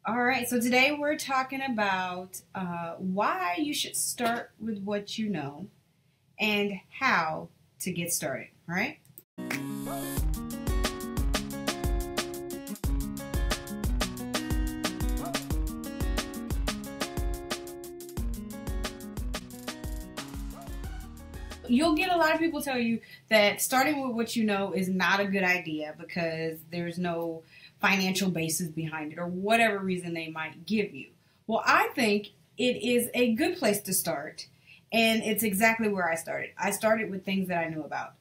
All right, so today we're talking about why you should start with what you know and how to get started, all right? You'll get a lot of people tell you that starting with what you know is not a good idea because there's no financial basis behind it or whatever reason they might give you. Well, I think it is a good place to start, and it's exactly where I started. I started with things that I knew about.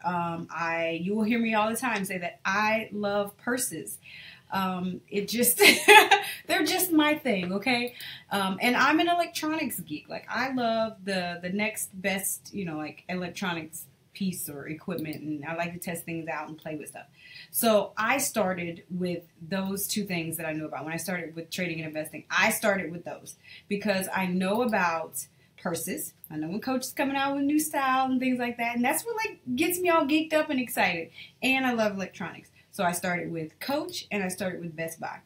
You will hear me all the time say that I love purses. It just they're just my thing, okay? And I'm an electronics geek. Like I love the next best, like electronics piece or equipment, and I like to test things out and play with stuff. So I started with those two things that I knew about. When I started with trading and investing, I started with those because I know about purses. I know when Coach is coming out with new style and things like that, and that's what gets me all geeked up and excited. And I love electronics. So I started with Coach and I started with Best Buy.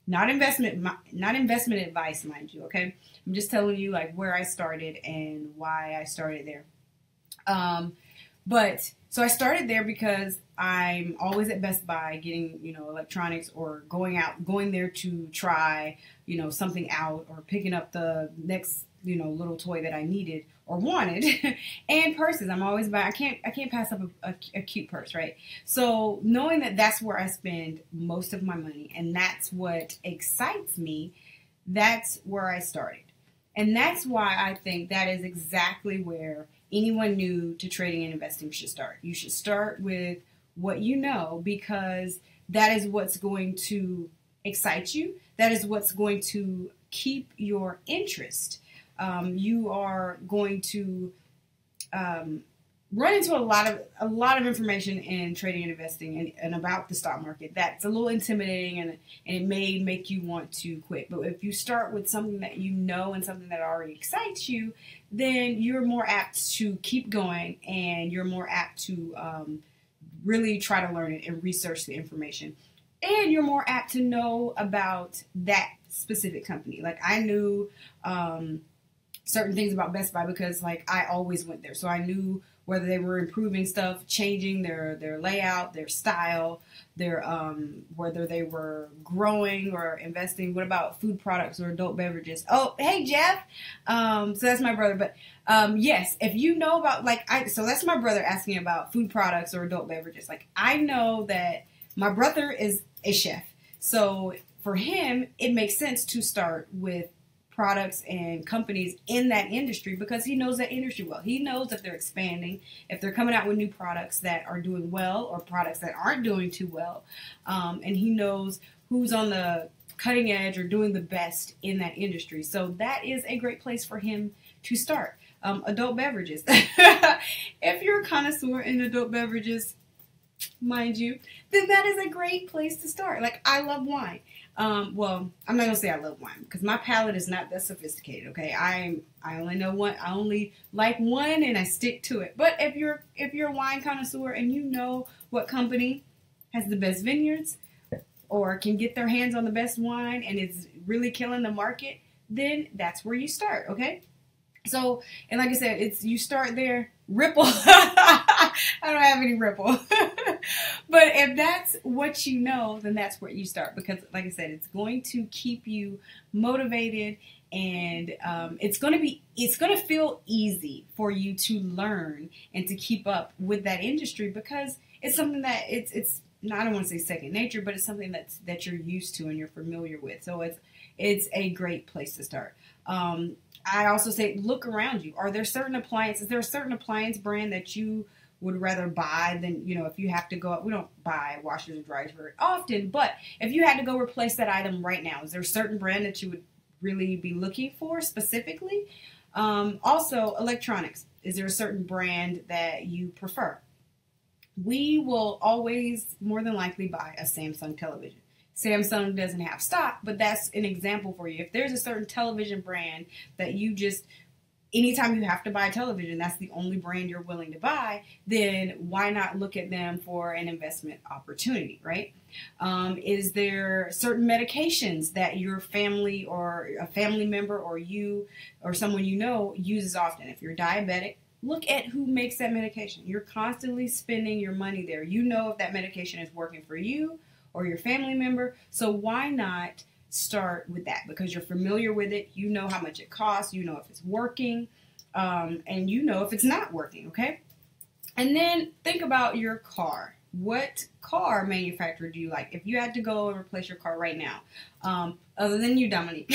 Not investment advice, mind you, okay? I'm just telling you where I started and why I started there. So I started there because I'm always at Best Buy getting, electronics or going there to try, something out or picking up the next, little toy that I needed or wanted. And purses, I'm always buying. I can't pass up a cute purse, right? So knowing that that's where I spend most of my money and that's what excites me, that's where I started. And that's why I think that is exactly where anyone new to trading and investing should start. You should start with what you know because that is what's going to excite you. That is what's going to keep your interest. You are going to run into a lot of information in trading and investing and about the stock market that's a little intimidating and it may make you want to quit. But if you start with something that you know and something that already excites you, then you're more apt to keep going and you're more apt to really try to learn it and research the information. And you're more apt to know about that specific company. Like I knew certain things about Best Buy because I always went there. So I knew whether they were improving stuff, changing their layout, their style, whether they were growing or investing. What about food products or adult beverages? Oh, hey, Jeff. So that's my brother. But yes, if you know about so that's my brother asking about food products or adult beverages. I know that my brother is a chef. So for him, it makes sense to start with products and companies in that industry because he knows that industry well. He knows if they're expanding, if they're coming out with new products that are doing well or products that aren't doing too well. And he knows who's on the cutting edge or doing the best in that industry. So that is a great place for him to start. Adult beverages. If you're a connoisseur in adult beverages, mind you, then that is a great place to start. I love wine. Well, I'm not gonna say I love wine because my palate is not that sophisticated. Okay, I only know one. I only like one, and I stick to it. But if you're a wine connoisseur and you know what company has the best vineyards or can get their hands on the best wine and is really killing the market, then that's where you start. Okay. So, and like I said, you start there. Ripple. I don't have any Ripple. But if that's what you know, then that's where you start because, like I said, it's going to keep you motivated and it's going to feel easy for you to learn and to keep up with that industry because it's something that it's I don't want to say second nature, but it's something that you're used to and you're familiar with. So it's a great place to start. I also say look around you. Are there certain appliances? Is there a certain appliance brand that you would rather buy than, if you have to go up? We don't buy washers or dryers very often, but if you had to go replace that item right now, is there a certain brand that you would really be looking for specifically? Also, electronics. Is there a certain brand that you prefer? We will always more than likely buy a Samsung television. Samsung doesn't have stock, but that's an example for you. If there's a certain television brand that you just anytime you have to buy a television, that's the only brand you're willing to buy, then why not look at them for an investment opportunity, right? Is there certain medications that your family or a family member or you or someone you know uses often? If you're diabetic, look at who makes that medication. You're constantly spending your money there. You know if that medication is working for you or your family member, so why not start with that? Because you're familiar with it, you know how much it costs, you know if it's working, and you know if it's not working, okay? And then think about your car. What car manufacturer do you like? If you had to go and replace your car right now, other than you, Dominique,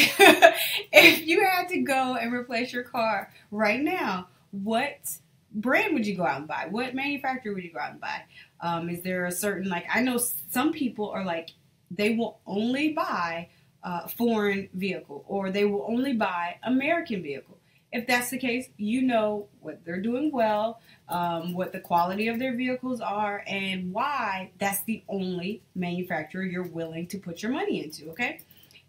if you had to go and replace your car right now, what brand would you go out and buy? What manufacturer would you go out and buy? Is there a certain, like, I know some people are like, they will only buy foreign vehicle, or they will only buy American vehicle. If that's the case, you know what they're doing well, what the quality of their vehicles are, and why that's the only manufacturer you're willing to put your money into, okay?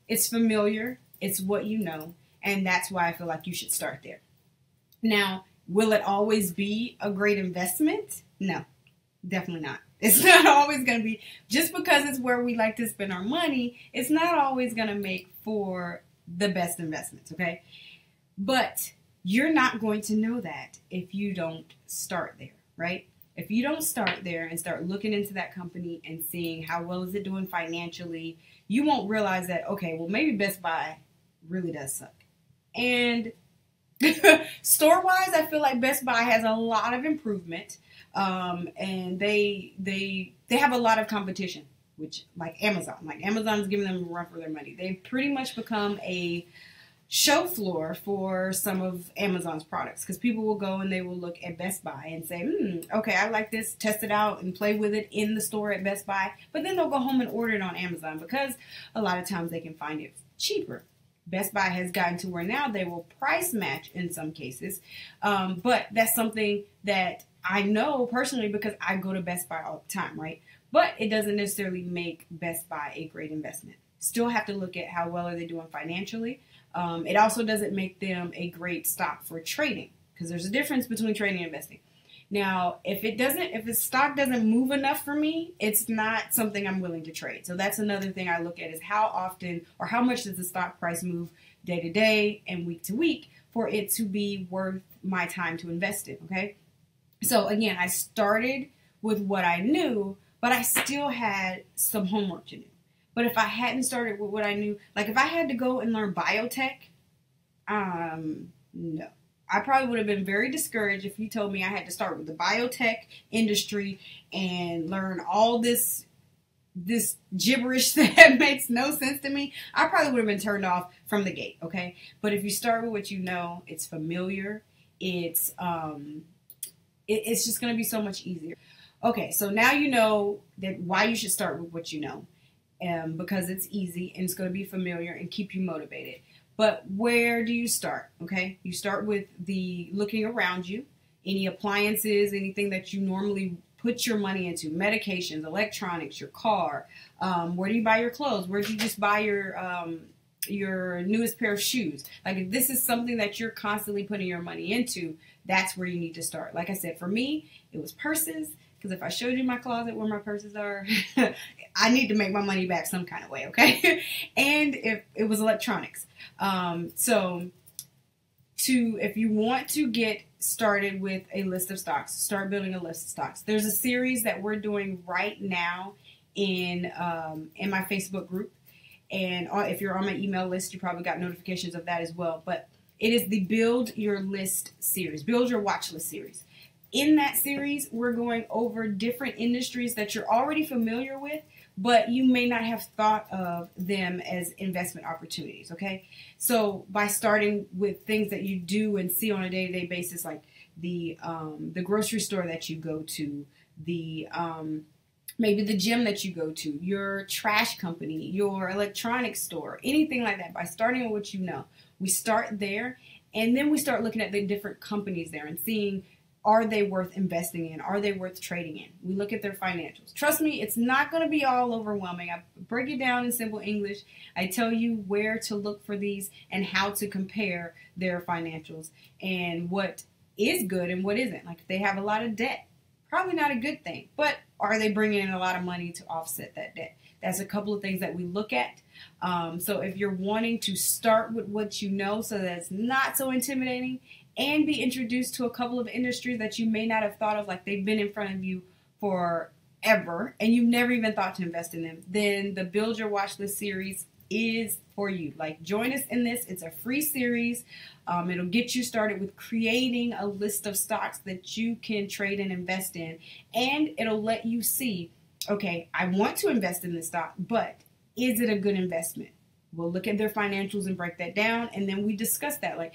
It's familiar, it's what you know, and that's why I feel like you should start there. Now, will it always be a great investment? No, definitely not. It's not always going to be, just because it's where we like to spend our money, it's not always going to make for the best investments, okay? But you're not going to know that if you don't start there, right? If you don't start there and start looking into that company and seeing how well is it doing financially, you won't realize that, okay, well, maybe Best Buy really does suck. And store-wise, I feel like Best Buy has a lot of improvement, and they have a lot of competition, which like Amazon is giving them a run for their money. They've pretty much become a show floor for some of Amazon's products, because people will go and they will look at Best Buy and say, okay, I like this, test it out and play with it in the store at Best Buy, but then they'll go home and order it on Amazon because a lot of times they can find it cheaper. Best Buy has gotten to where now they will price match in some cases, but that's something that I know personally because I go to Best Buy all the time, right? But it doesn't necessarily make Best Buy a great investment. Still have to look at how well are they doing financially. It also doesn't make them a great stock for trading, because there's a difference between trading and investing. Now, if the stock doesn't move enough for me, it's not something I'm willing to trade. So that's another thing I look at, is how often or how much does the stock price move day to day and week to week for it to be worth my time to invest in, okay? So again, I started with what I knew, but I still had some homework to do. But if I hadn't started with what I knew, like if I had to go and learn biotech, no. I probably would have been very discouraged if you told me I had to start with the biotech industry and learn all this gibberish that makes no sense to me. I probably would have been turned off from the gate, okay? But if you start with what you know, it's familiar, it's just going to be so much easier. Okay, so now you know that why you should start with what you know. Because it's easy and it's going to be familiar and keep you motivated. But where do you start? Okay, you start with the looking around you, any appliances, anything that you normally put your money into, medications, electronics, your car. Where do you buy your clothes? Where do you just buy your newest pair of shoes? Like if this is something that you're constantly putting your money into, that's where you need to start. Like I said, for me, it was purses. Because if I showed you my closet where my purses are, I need to make my money back some kind of way, okay? And if it was electronics. So if you want to get started with a list of stocks, start building a list of stocks. There's a series that we're doing right now in my Facebook group. And if you're on my email list, you probably got notifications of that as well. But it is the Build Your List series, Build Your Watch List series. In that series, we're going over different industries that you're already familiar with, but you may not have thought of them as investment opportunities, okay? So by starting with things that you do and see on a day-to-day basis, like the grocery store that you go to, maybe the gym that you go to, your trash company, your electronics store, anything like that, by starting with what you know. We start there, and then we start looking at the different companies there and seeing are they worth investing in? Are they worth trading in? We look at their financials. Trust me, it's not going to be all overwhelming. I break it down in simple English. I tell you where to look for these and how to compare their financials and what is good and what isn't. Like if they have a lot of debt, probably not a good thing, but are they bringing in a lot of money to offset that debt? That's a couple of things that we look at. So if you're wanting to start with what you know so that it's not so intimidating and be introduced to a couple of industries that you may not have thought of, like they've been in front of you forever and you've never even thought to invest in them, then the Build Your Watch List series is for you. Like join us in this. It's a free series. It'll get you started with creating a list of stocks that you can trade and invest in, and it'll let you see, okay, I want to invest in this stock, but is it a good investment? We'll look at their financials and break that down, and then we discuss that. Like,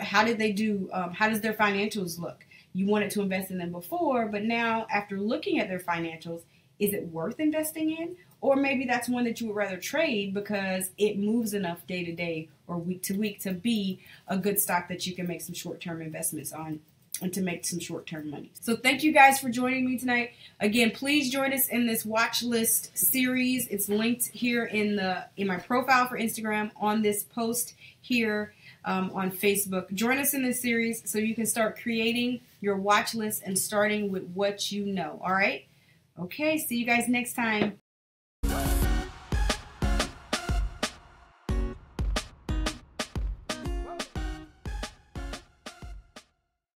how did they do? How does their financials look? You wanted to invest in them before, but now after looking at their financials, is it worth investing in? Or maybe that's one that you would rather trade because it moves enough day to day or week to week to be a good stock that you can make some short-term investments on and to make some short-term money. So thank you guys for joining me tonight. Again, please join us in this watch list series. It's linked here in my profile for Instagram, on this post here on Facebook. Join us in this series so you can start creating your watch list and starting with what you know. All right? Okay, see you guys next time.